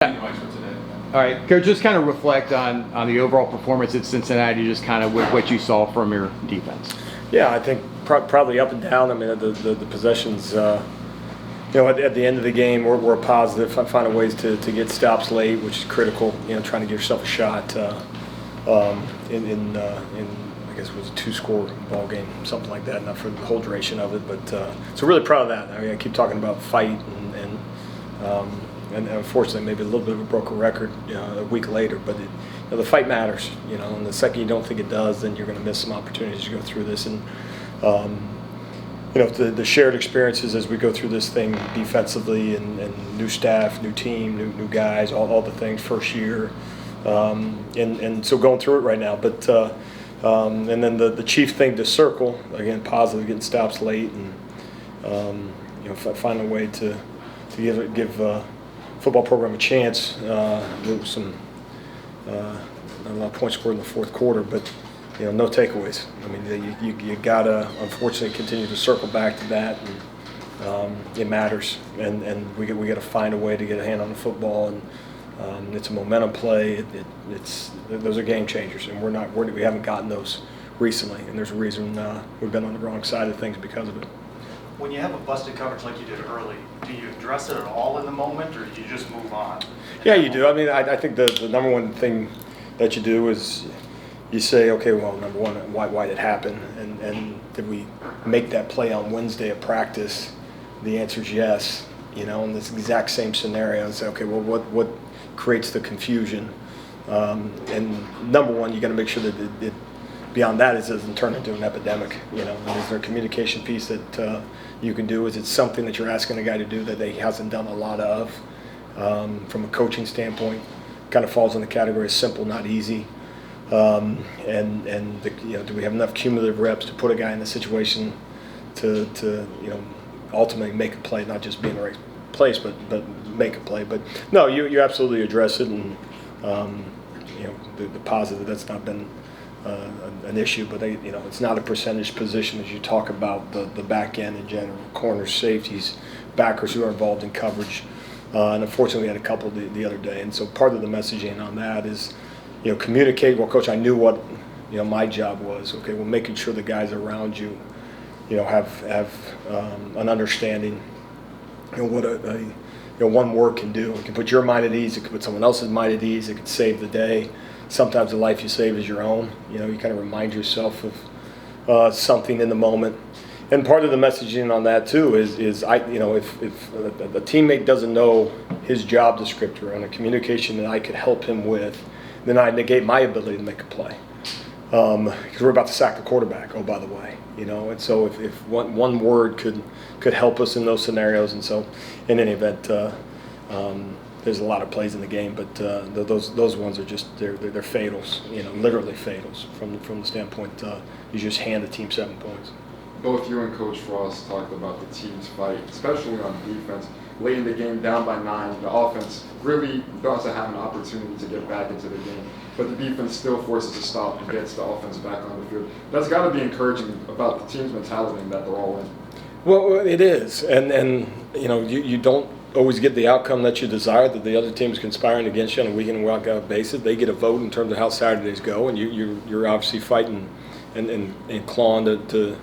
All right, Coach, just kind of reflect on the overall performance at Cincinnati, just kind of what you saw from your defense. Yeah, I think probably up and down. I mean, the possessions, at the end of the game, we're positive, finding ways to get stops late, which is critical, trying to give yourself a shot in I guess it was a 2-score ball game, something like that, not for the whole duration of it. But so really proud of that. I mean, I keep talking about fight and unfortunately maybe a little bit of a broken record a week later, but the fight matters, and the second you don't think it does, then you're going to miss some opportunities to go through this. And the shared experiences as we go through this thing defensively and new staff, new team, new guys, all the things, first year, and so going through it right now. But and then the chief thing to circle, again, positive, getting stops late, and find a way to give football program a chance. Some not a lot of points scored in the fourth quarter, but no takeaways. I mean, you gotta unfortunately continue to circle back to that, and it matters. And we gotta find a way to get a hand on the football, and it's a momentum play. Those are game changers, and we haven't gotten those recently, and there's a reason we've been on the wrong side of things because of it. When you have a busted coverage like you did early, do you address it at all in the moment, or do you just move on? Yeah, you do. I mean, I think the number one thing that you do is you say, okay, well, number one, why did it happen? And did we make that play on Wednesday at practice? The answer is yes. In this exact same scenario, and say, okay, well, what creates the confusion? And number one, you got to make sure that it beyond that, it doesn't turn into an epidemic. And is there a communication piece that you can do? Is it something that you're asking a guy to do that he hasn't done a lot of? From a coaching standpoint, kind of falls in the category of simple, not easy. Do we have enough cumulative reps to put a guy in the situation to ultimately make a play, not just be in the right place, but make a play. But no, you absolutely address it, and the positive, that's not been an issue, but it's not a percentage position as you talk about the back end in general, corners, safeties, backers who are involved in coverage, and unfortunately we had a couple the other day. And so part of the messaging on that is communicate. Well, Coach, I knew what my job was. Okay, well, making sure the guys around you have an understanding what one word can do. It can put your mind at ease, it can put someone else's mind at ease, it can save the day. Sometimes the life you save is your own. You kind of remind yourself of something in the moment. And part of the messaging on that too is if a teammate doesn't know his job descriptor and a communication that I could help him with, then I negate my ability to make a play. Because we're about to sack the quarterback. Oh, by the way, And so if one word could help us in those scenarios, and so in any event. There's a lot of plays in the game, but those ones are just they're fatals, literally fatals from the standpoint you just hand the team 7 points. Both you and Coach Frost talked about the team's fight, especially on defense. Late in the game, down by 9, the offense really doesn't have an opportunity to get back into the game, but the defense still forces a stop and gets the offense back on the field. That's got to be encouraging about the team's mentality and that they're all in. Well, it is, and you don't always get the outcome that you desire, that the other team's conspiring against you on a week-in and week-out basis. They get a vote in terms of how Saturdays go, and you're obviously fighting and clawing to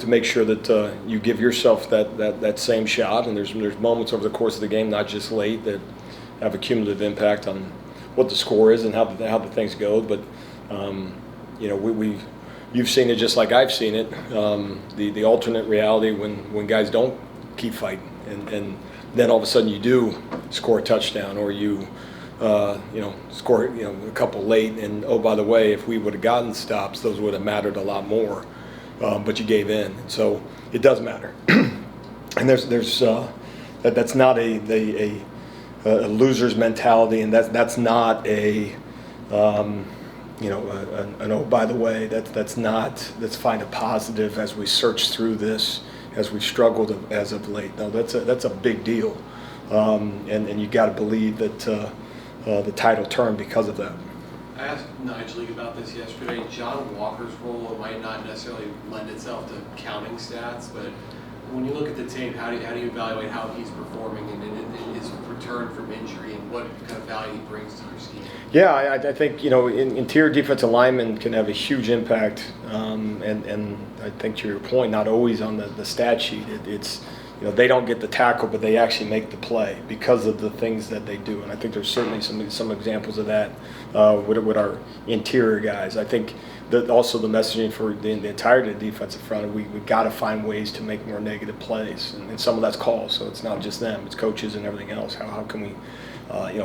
make sure that you give yourself that same shot. And there's moments over the course of the game, not just late, that have a cumulative impact on what the score is and how the things go. But you've seen it just like I've seen it. The alternate reality when guys don't keep fighting and then all of a sudden you do score a touchdown, or you score a couple late, and oh, by the way, if we would have gotten stops, those would have mattered a lot more, but you gave in. So it does matter. And there's that's not a loser's mentality, and that's not an oh, by the way, let's find a positive as we search through this, as we've struggled as of late. No, that's a big deal, and you got to believe that the tide will turn because of that. I asked Nigel about this yesterday. John Walker's role might not necessarily lend itself to counting stats, but when you look at the tape, how do you evaluate how he's performing and his return from injury and what kind of value he brings to your scheme? Yeah, I think, interior defensive linemen can have a huge impact, and I think to your point, not always on the stat sheet. It's they don't get the tackle, but they actually make the play because of the things that they do. And I think there's certainly some examples of that with our interior guys. I think that also the messaging for the entirety of the defensive front, we got to find ways to make more negative plays, and some of that's calls. So it's not just them; it's coaches and everything else. How can we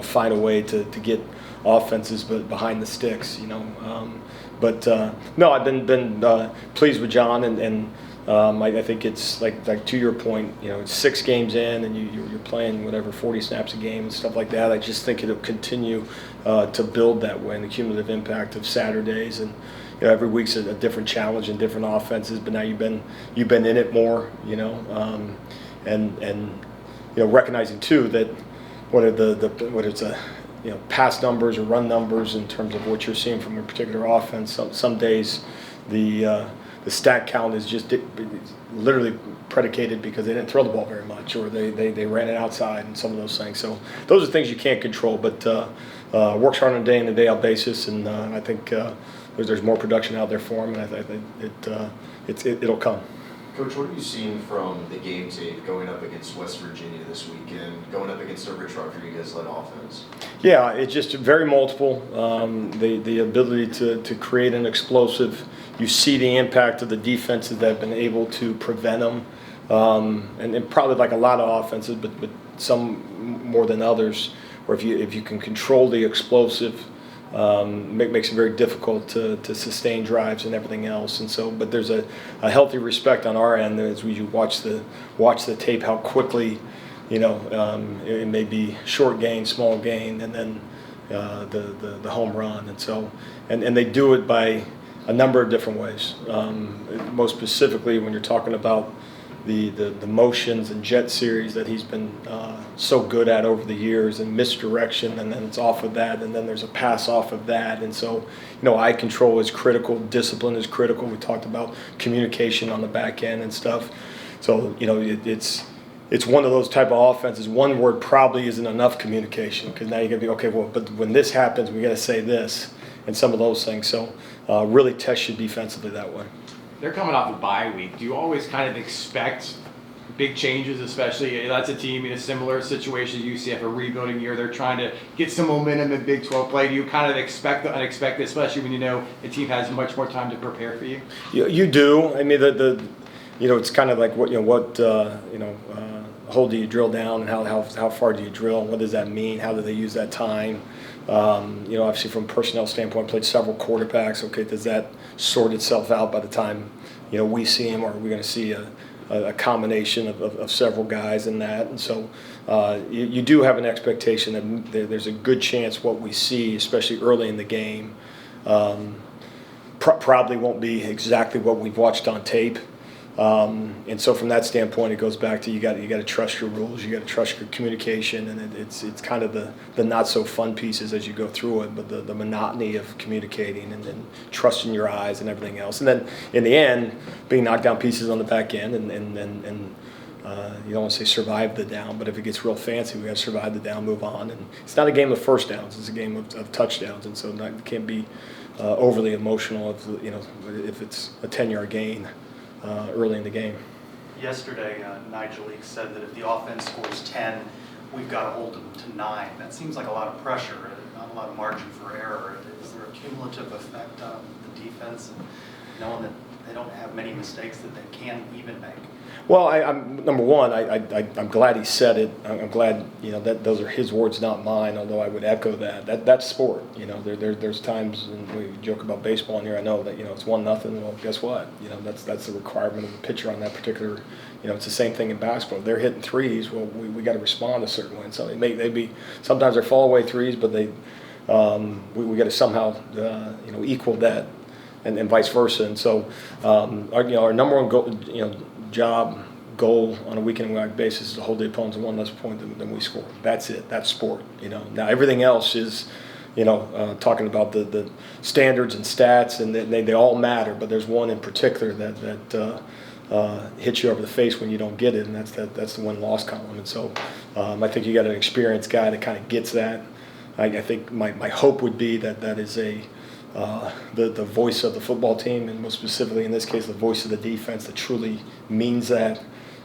find a way to get offenses but behind the sticks? But no, I've been pleased with John, and I think it's like to your point, it's 6 games in, and you're playing whatever 40 snaps a game and stuff like that. I just think it'll continue to build that way, and the cumulative impact of Saturdays, and every week's a different challenge and different offenses. But now you've been in it more, and recognizing too that whether it's pass numbers or run numbers in terms of what you're seeing from a particular offense. Some days the stat count is just literally predicated because they didn't throw the ball very much, or they ran it outside, and some of those things. So those are things you can't control, but works hard on a day in and day out basis, and I think there's more production out there for him, and I think it'll come. Coach, what have you seen from the game tape going up against West Virginia this weekend, going up against a Rich Rodriguez-led offense? Yeah, it's just very multiple. The ability to create an explosive. You see the impact of the defenses that have been able to prevent them, and probably like a lot of offenses, but some more than others. Or if you can control the explosive. Makes it very difficult to sustain drives and everything else, and so. But there's a healthy respect on our end as we watch the tape, how quickly, it may be short gain, small gain, and then the home run, and so, and they do it by a number of different ways. Most specifically, when you're talking about the motions and jet series that he's been so good at over the years, and misdirection, and then it's off of that, and then there's a pass off of that, and so eye control is critical, discipline is critical. We talked about communication on the back end and stuff. So it's one of those type of offenses. One word probably isn't enough communication, because now you're gonna be okay. Well, but when this happens, we got to say this, and some of those things. So really test you defensively that way. They're coming off a bye week. Do you always kind of expect big changes, especially that's a team in a similar situation to UCF, a rebuilding year. They're trying to get some momentum in Big 12 play. Do you kind of expect the unexpected, especially when a team has much more time to prepare for you? You do. I mean, it's kind of like what hole do you drill down, and how far do you drill? What does that mean? How do they use that time? Obviously from a personnel standpoint, played several quarterbacks. Okay, does that sort itself out by the time we see him, or are we going to see a combination of several guys in that? And so you do have an expectation that there's a good chance what we see, especially early in the game, probably won't be exactly what we've watched on tape. And so from that standpoint, it goes back to you got to trust your rules, you got to trust your communication, and it's kind of the not so fun pieces as you go through it, but the monotony of communicating, and then trusting your eyes and everything else, and then in the end being knocked down pieces on the back end, and you don't want to say survive the down, but if it gets real fancy, we got to survive the down, move on. And it's not a game of first downs; it's a game of touchdowns, and so it can't be overly emotional if it's a 10-yard gain early in the game. Yesterday, Nigel Leake said that if the offense scores 10, we've got to hold them to 9. That seems like a lot of pressure, not a lot of margin for error. Is there a cumulative effect on the defense, and knowing that they don't have many mistakes that they can even make? Well, I'm number one. I'm glad he said it. I'm glad that those are his words, not mine. Although I would echo that. That's sport. There's times, and we joke about baseball in here. I know that it's 1-0. Well, guess what? That's the requirement of the pitcher on that particular. It's the same thing in basketball. If they're hitting threes. Well, we got to respond a certain way. And so they be sometimes they're fall away threes, but we got to somehow equal that, and vice versa. And so our number one goal, goal on a week-in-week basis is to hold the opponents to one less point than we score. That's it. That's sport. Now everything else is, talking about the standards and stats, and they all matter. But there's one in particular that hits you over the face when you don't get it, and that's the win-loss column. And so I think you got an experienced guy that kind of gets that. I think my hope would be that is the voice of the football team, and most specifically in this case the voice of the defense that truly means that,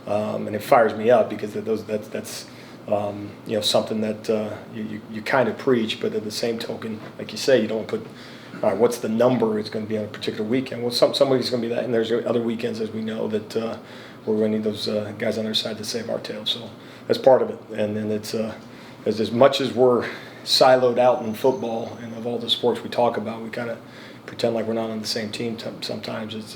and it fires me up because that's something that you kind of preach, but at the same token, like you say, you don't put, all right, what's the number it's going to be on a particular weekend? Well, somebody's going to be that, and there's other weekends, as we know, that we're going to need those guys on their side to save our tail. So that's part of it, and then it's as much as we're siloed out in football and of all the sports we talk about, we kind of pretend like we're not on the same team. Sometimes it's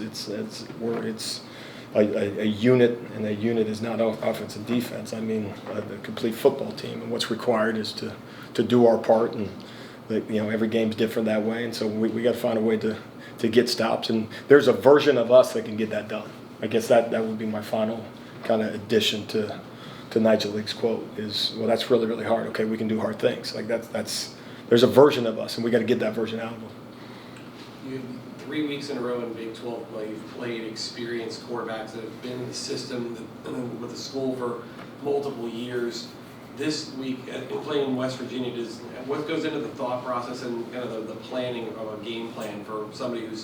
a unit, and a unit is not offense and defense. I mean, the complete football team, and what's required is to do our part, and every game's different that way, and so we got to find a way to get stops, and there's a version of us that can get that done. I guess that would be my final kind of addition to Nigel Leake's quote is, well, that's really, really hard. Okay, we can do hard things. Like there's a version of us, and we got to get that version out of them. You 3 weeks in a row in Big 12 play, you've played experienced quarterbacks that have been in the system with the school for multiple years. This week, in playing in West Virginia, what goes into the thought process and kind of the planning of a game plan for somebody who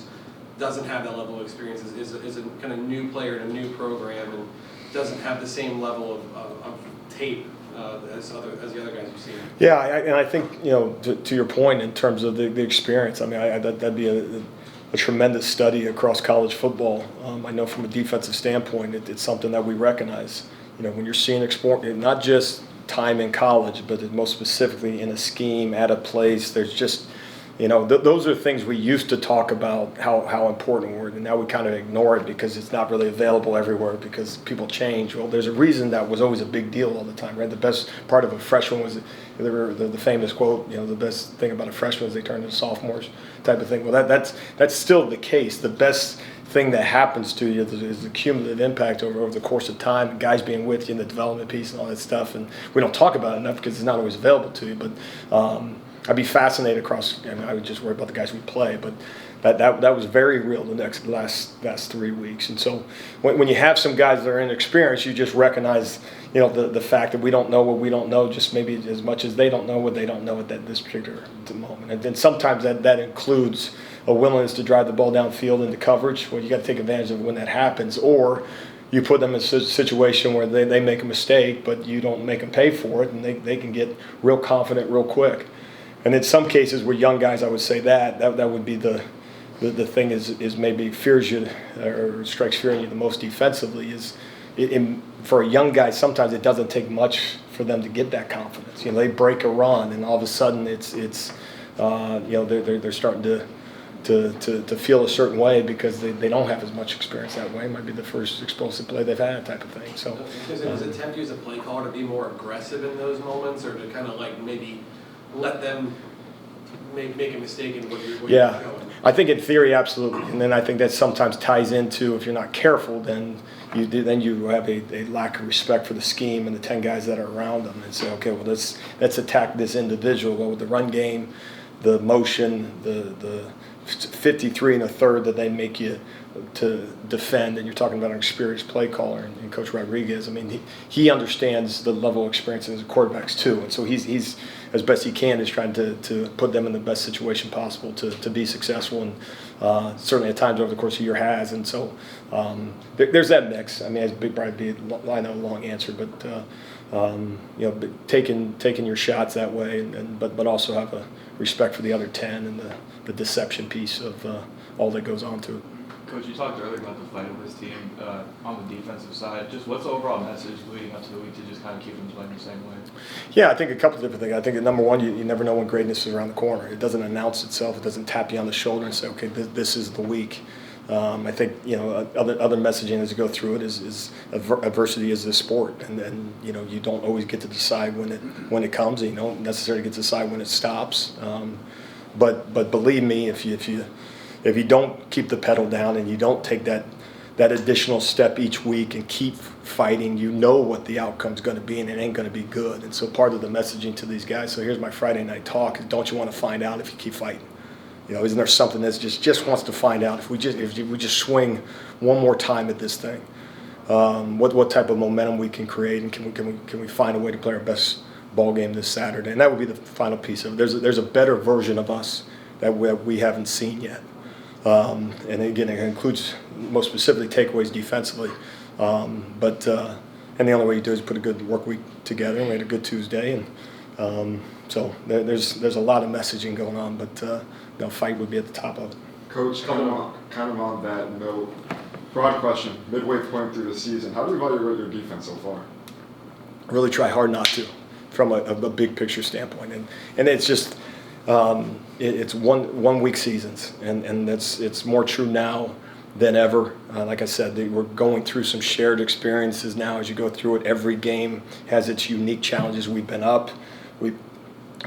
doesn't have that level of experience, is a kind of new player in a new program and doesn't have the same level of tape as the other guys you've seen? Yeah, and I think to your point in terms of the experience. I mean, that'd be a tremendous study across college football. I know from a defensive standpoint, it's something that we recognize. When you're seeing not just time in college, but most specifically in a scheme at a place, there's just those are things we used to talk about how important were, and now we kind of ignore it because it's not really available everywhere because people change. Well, there's a reason that was always a big deal all the time, right? The best part of a freshman was the famous quote, the best thing about a freshman is they turn into sophomores type of thing. Well, that's still the case. The best thing that happens to you is the cumulative impact over the course of time, guys being with you in the development piece and all that stuff. And we don't talk about it enough because it's not always available to you. But I'd be fascinated across. I would just worry about the guys we play, but that was very real the last 3 weeks. And so when you have some guys that are inexperienced, you just recognize the fact that we don't know what we don't know, just maybe as much as they don't know what they don't know at this particular moment. And then sometimes that includes a willingness to drive the ball downfield into coverage. Well, you got to take advantage of when that happens, or you put them in a situation where they make a mistake, but you don't make them pay for it, and they can get real confident real quick. And in some cases where young guys, I would say that would be the thing is maybe fears you or strikes fear in you the most defensively is for a young guy, sometimes it doesn't take much for them to get that confidence. They break a run and all of a sudden it's they're starting to feel a certain way because they don't have as much experience that way. It might be the first explosive play they've had type of thing. So does it tempt you as a play caller to be more aggressive in those moments, or to kind of like maybe let them make a mistake in what you're going? I think in theory, absolutely. And then I think that sometimes ties into, if you're not careful, then you have a lack of respect for the scheme and the 10 guys that are around them and say, okay, well, let's attack this individual. Well, with the run game, the motion, the 53 and a third that they make you to defend, and you're talking about an experienced play caller and Coach Rodriguez. I mean, he understands the level of experience as quarterbacks too, and so he's as best he can is trying to put them in the best situation possible to be successful, and certainly at times over the course of a year has. And so there's that mix. I mean, it's probably be a long answer, but taking your shots that way, but also have a respect for the other 10 and the deception piece of all that goes on to it. Coach, you talked earlier about the fight of this team on the defensive side. Just what's the overall message leading up to the week to just kind of keep them playing the same way? Yeah, I think a couple of different things. I think that number one, you never know when greatness is around the corner. It doesn't announce itself. It doesn't tap you on the shoulder and say, okay, this is the week. I think other messaging as you go through it is adversity is a sport, and you don't always get to decide when it comes, and you don't necessarily get to decide when it stops. But believe me, if you don't keep the pedal down and you don't take that additional step each week and keep fighting, you know what the outcome's going to be, and it ain't going to be good. And so part of the messaging to these guys, so here's my Friday night talk, is don't you want to find out if you keep fighting? Isn't there something that just wants to find out if we just swing one more time at this thing? what type of momentum we can create, and can we find a way to play our best ball game this Saturday? And that would be the final piece of it. There's a better version of us that we haven't seen yet. And again, it includes most specifically takeaways defensively. And the only way you do is put a good work week together. We had a good Tuesday, and so there's a lot of messaging going on. But fight would be at the top of it. Coach, kind of on that note, broad question, midway point through the season, how do you evaluate your defense so far? Really try hard not to, from a big picture standpoint, and it's just it's 1 week seasons, and it's more true now than ever. Like I said, we're going through some shared experiences now as you go through it. Every game has its unique challenges. We've been up, we've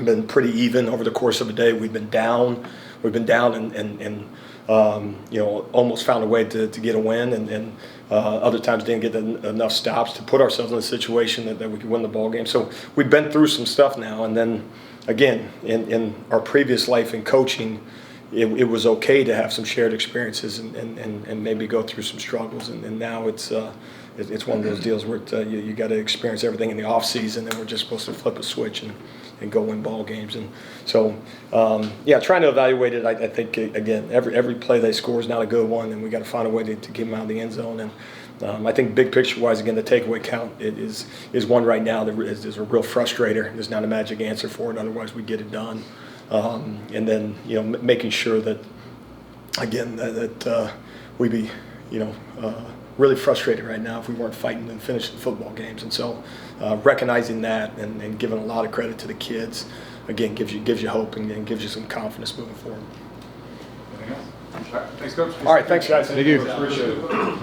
been pretty even over the course of a day. We've been down, and almost found a way to get a win, and other times didn't get enough stops to put ourselves in a situation that we could win the ball game. So we've been through some stuff now, and then again, in our previous life in coaching, it was okay to have some shared experiences and maybe go through some struggles, and now it's one of those deals where you got to experience everything in the off season, and we're just supposed to flip a switch and go win ball games. And so trying to evaluate it, I think again every play they score is not a good one, and we got to find a way to get them out of the end zone. And I think big picture wise, again, the takeaway count is one right now that is a real frustrator. There's not a magic answer for it, otherwise we get it done. And then making sure that again that we be really frustrated right now if we weren't fighting and finishing football games. And so recognizing that and giving a lot of credit to the kids again gives you hope and gives you some confidence moving forward. Anything else? Thanks, Coach. All right, thanks guys. Thank you. Appreciate it.